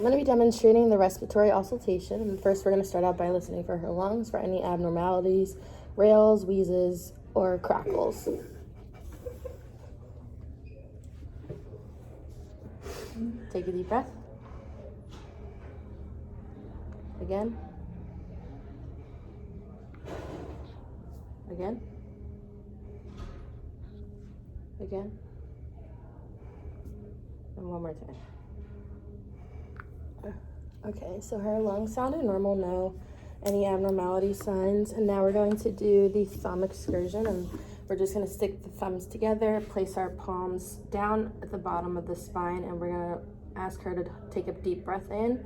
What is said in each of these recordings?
I'm going to be demonstrating the respiratory auscultation. And first, we're going to start out by listening for her lungs for any abnormalities, rails, wheezes, or crackles. Take a deep breath. Again. Again. Again. And one more time. Okay, so her lungs sounded normal, no any abnormality signs. And now we're going to do the thumb excursion, and we're just going to stick the thumbs together, place our palms down at the bottom of the spine, and we're going to ask her to take a deep breath in.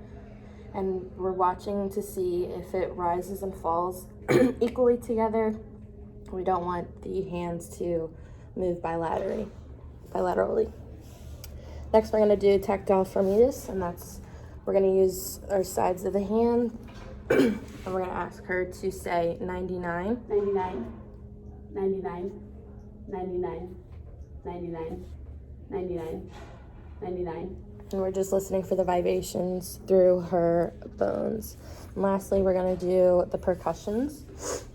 And we're watching to see if it rises and falls equally together. We don't want the hands to move bilaterally. Next, we're going to do tactile firmness, and we're going to use our sides of the hand, and we're going to ask her to say 99, 99, 99, 99, 99, 99, 99. And we're just listening for the vibrations through her bones. And lastly, we're going to do the percussions.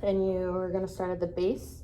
And you are going to start at the base